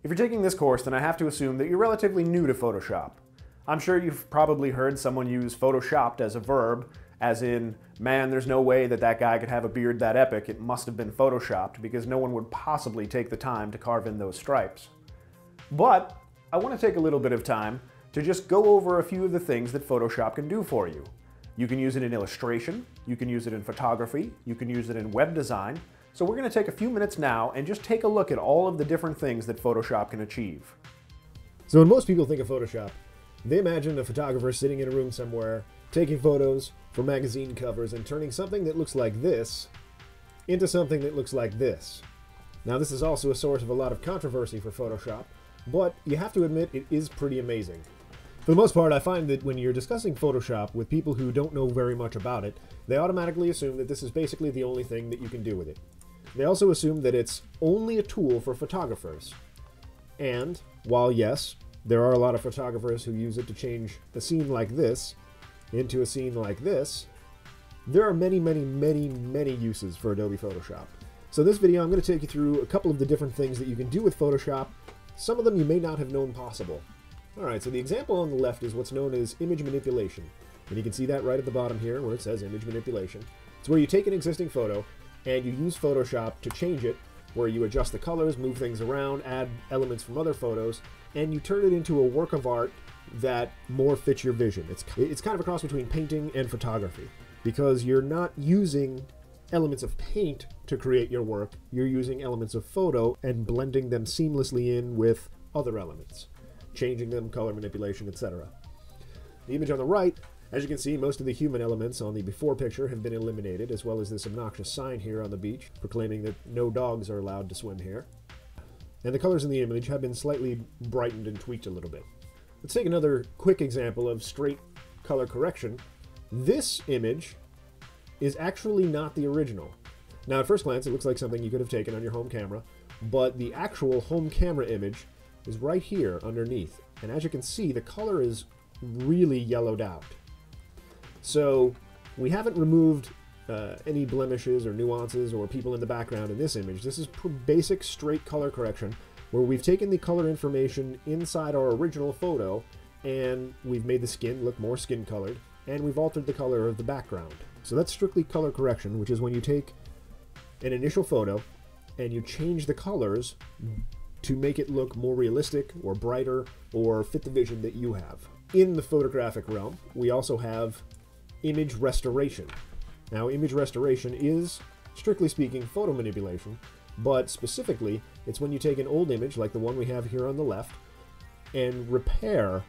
If you're taking this course, then I have to assume that you're relatively new to Photoshop. I'm sure you've probably heard someone use photoshopped as a verb, as in, man, there's no way that that guy could have a beard that epic, it must have been photoshopped, because no one would possibly take the time to carve in those stripes. But I want to take a little bit of time to just go over a few of the things that Photoshop can do for you. You can use it in illustration, you can use it in photography, you can use it in web design. So we're going to take a few minutes now and just take a look at all of the different things that Photoshop can achieve. So when most people think of Photoshop, they imagine a photographer sitting in a room somewhere, taking photos for magazine covers and turning something that looks like this into something that looks like this. Now this is also a source of a lot of controversy for Photoshop, but you have to admit it is pretty amazing. For the most part, I find that when you're discussing Photoshop with people who don't know very much about it, they automatically assume that this is basically the only thing that you can do with it. They also assume that it's only a tool for photographers. And, while yes, there are a lot of photographers who use it to change a scene like this into a scene like this, there are many uses for Adobe Photoshop. So this video I'm going to take you through a couple of the different things that you can do with Photoshop. Some of them you may not have known possible. Alright, so the example on the left is what's known as image manipulation. And you can see that right at the bottom here where it says image manipulation. It's where you take an existing photo and you use Photoshop to change it, where you adjust the colors, move things around, add elements from other photos, and you turn it into a work of art that more fits your vision. It's kind of a cross between painting and photography, because you're not using elements of paint to create your work, you're using elements of photo and blending them seamlessly in with other elements, changing them, color manipulation, etc. The image on the right, as you can see, most of the human elements on the before picture have been eliminated, as well as this obnoxious sign here on the beach proclaiming that no dogs are allowed to swim here. And the colors in the image have been slightly brightened and tweaked a little bit. Let's take another quick example of straight color correction. This image is actually not the original. Now at first glance it looks like something you could have taken on your home camera, but the actual home camera image is right here underneath. And as you can see, the color is really yellowed out. So we haven't removed any blemishes or nuances or people in the background in this image. This is basic straight color correction where we've taken the color information inside our original photo and we've made the skin look more skin colored and we've altered the color of the background. So that's strictly color correction, which is when you take an initial photo and you change the colors to make it look more realistic or brighter or fit the vision that you have. In the photographic realm, we also have image restoration. Now, image restoration is, strictly speaking, photo manipulation, but specifically, it's when you take an old image, like the one we have here on the left, and repair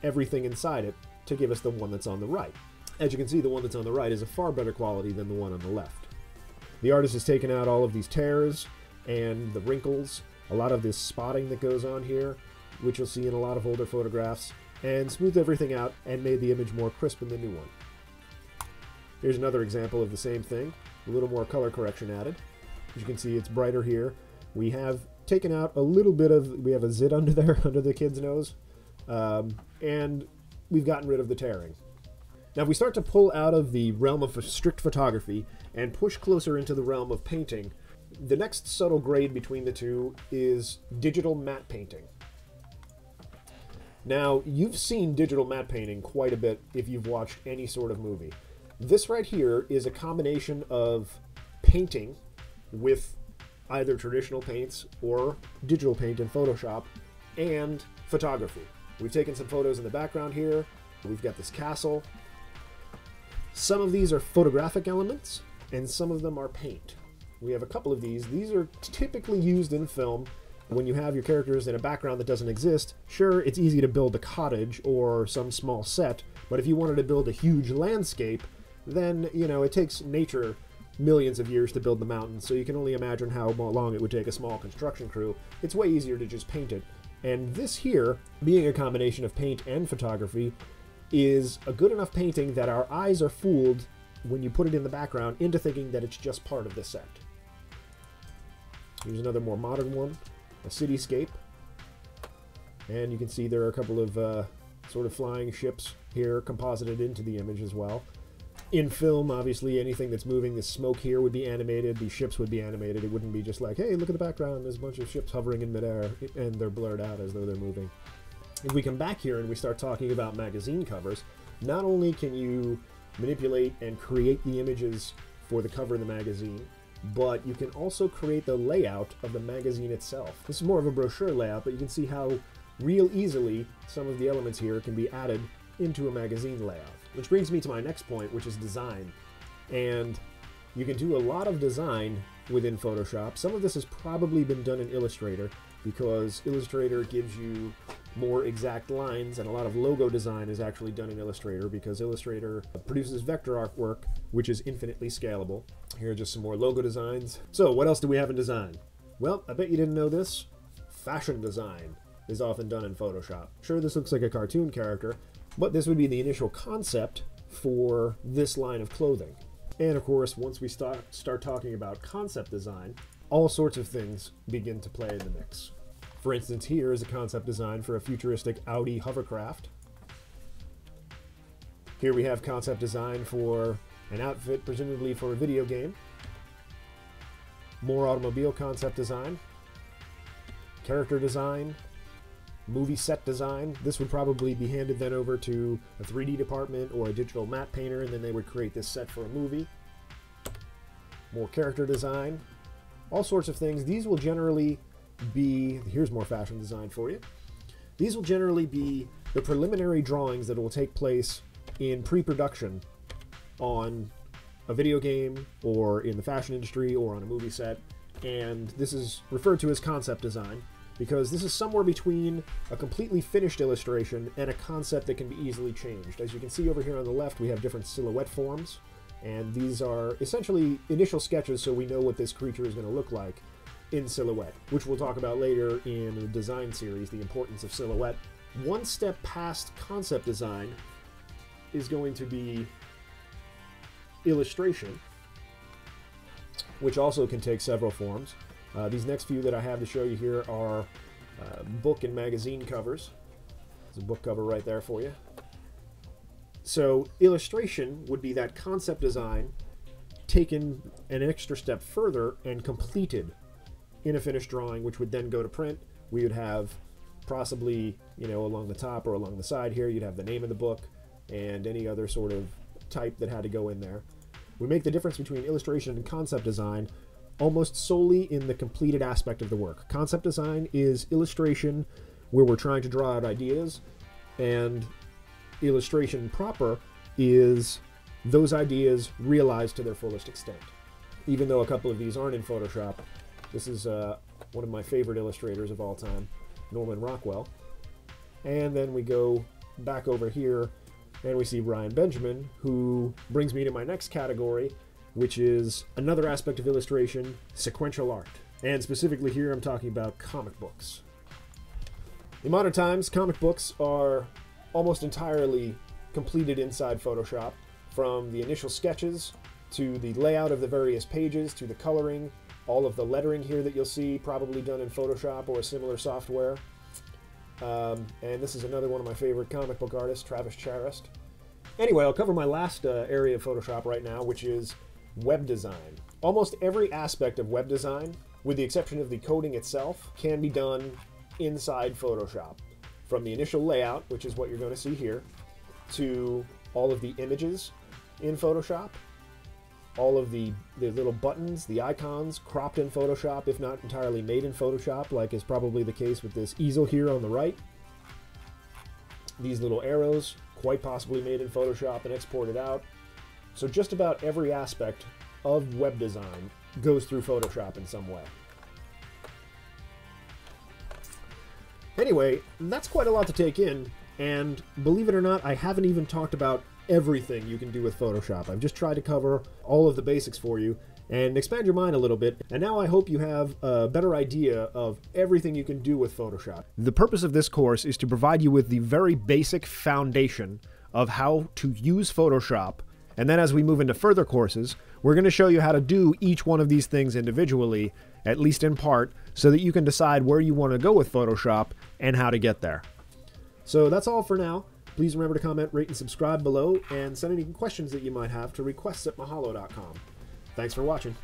everything inside it to give us the one that's on the right. As you can see, the one that's on the right is a far better quality than the one on the left. The artist has taken out all of these tears and the wrinkles, a lot of this spotting that goes on here, which you'll see in a lot of older photographs, and smoothed everything out and made the image more crisp in the new one. Here's another example of the same thing, a little more color correction added. As you can see, it's brighter here. We have taken out a little bit of, we have a zit under there, under the kid's nose, and we've gotten rid of the tearing. Now, if we start to pull out of the realm of strict photography and push closer into the realm of painting, the next subtle grade between the two is digital matte painting. Now, you've seen digital matte painting quite a bit if you've watched any sort of movie. This right here is a combination of painting with either traditional paints or digital paint in Photoshop and photography. We've taken some photos in the background here. We've got this castle. Some of these are photographic elements and some of them are paint. We have a couple of these. These are typically used in film when you have your characters in a background that doesn't exist. Sure, it's easy to build a cottage or some small set, but if you wanted to build a huge landscape, then, you know, it takes nature millions of years to build the mountain, so you can only imagine how long it would take a small construction crew. It's way easier to just paint it. And this here, being a combination of paint and photography, is a good enough painting that our eyes are fooled when you put it in the background into thinking that it's just part of the set. Here's another more modern one, a cityscape. And you can see there are a couple of sort of flying ships here composited into the image as well. In film, obviously, anything that's moving, the smoke here would be animated, the ships would be animated. It wouldn't be just like, hey, look at the background, there's a bunch of ships hovering in midair, and they're blurred out as though they're moving. If we come back here and we start talking about magazine covers, not only can you manipulate and create the images for the cover of the magazine, but you can also create the layout of the magazine itself. This is more of a brochure layout, but you can see how real easily some of the elements here can be added into a magazine layout. Which brings me to my next point, which is design. And you can do a lot of design within Photoshop. Some of this has probably been done in Illustrator, because Illustrator gives you more exact lines, and a lot of logo design is actually done in Illustrator because Illustrator produces vector artwork, which is infinitely scalable. Here are just some more logo designs. So what else do we have in design? Well, I bet you didn't know this. Fashion design is often done in Photoshop. Sure, this looks like a cartoon character, but this would be the initial concept for this line of clothing. And of course, once we start talking about concept design, all sorts of things begin to play in the mix. For instance, here is a concept design for a futuristic Audi hovercraft. Here we have concept design for an outfit, presumably for a video game. More automobile concept design. Character design. Movie set design. This would probably be handed then over to a 3D department or a digital matte painter, and then they would create this set for a movie. More character design. All sorts of things. These will generally be, here's more fashion design for you. These will generally be the preliminary drawings that will take place in pre-production on a video game or in the fashion industry or on a movie set. And this is referred to as concept design because this is somewhere between a completely finished illustration and a concept that can be easily changed. As you can see over here on the left, we have different silhouette forms, and these are essentially initial sketches so we know what this creature is going to look like in silhouette, which we'll talk about later in the design series, the importance of silhouette. One step past concept design is going to be illustration, which also can take several forms. These next few that I have to show you here are book and magazine covers. There's a book cover right there for you. So illustration would be that concept design taken an extra step further and completed in a finished drawing, which would then go to print. We would have possibly, you know, along the top or along the side here, you'd have the name of the book and any other sort of type that had to go in there. We make the difference between illustration and concept design almost solely in the completed aspect of the work. Concept design is illustration where we're trying to draw out ideas, and illustration proper is those ideas realized to their fullest extent. Even though a couple of these aren't in Photoshop, this is one of my favorite illustrators of all time, Norman Rockwell. And then we go back over here and we see Brian Benjamin, who brings me to my next category, which is another aspect of illustration, sequential art. And specifically here I'm talking about comic books. In modern times, comic books are almost entirely completed inside Photoshop, from the initial sketches to the layout of the various pages to the coloring. All of the lettering here that you'll see probably done in Photoshop or a similar software. And this is another one of my favorite comic book artists, Travis Charest. Anyway, I'll cover my last area of Photoshop right now, which is web design. Almost every aspect of web design, with the exception of the coding itself, can be done inside Photoshop. From the initial layout, which is what you're going to see here, to all of the images in Photoshop, all of the little buttons, the icons cropped in Photoshop, if not entirely made in Photoshop, like is probably the case with this easel here on the right. These little arrows, quite possibly made in Photoshop and exported out. So just about every aspect of web design goes through Photoshop in some way. Anyway, that's quite a lot to take in, and believe it or not, I haven't even talked about everything you can do with Photoshop. I've just tried to cover all of the basics for you and expand your mind a little bit, and now I hope you have a better idea of everything you can do with Photoshop. The purpose of this course is to provide you with the very basic foundation of how to use Photoshop, and then as we move into further courses, we're going to show you how to do each one of these things individually, at least in part, so that you can decide where you want to go with Photoshop and how to get there. So that's all for now. Please remember to comment, rate, and subscribe below, and send any questions that you might have to requests@mahalo.com. Thanks for watching.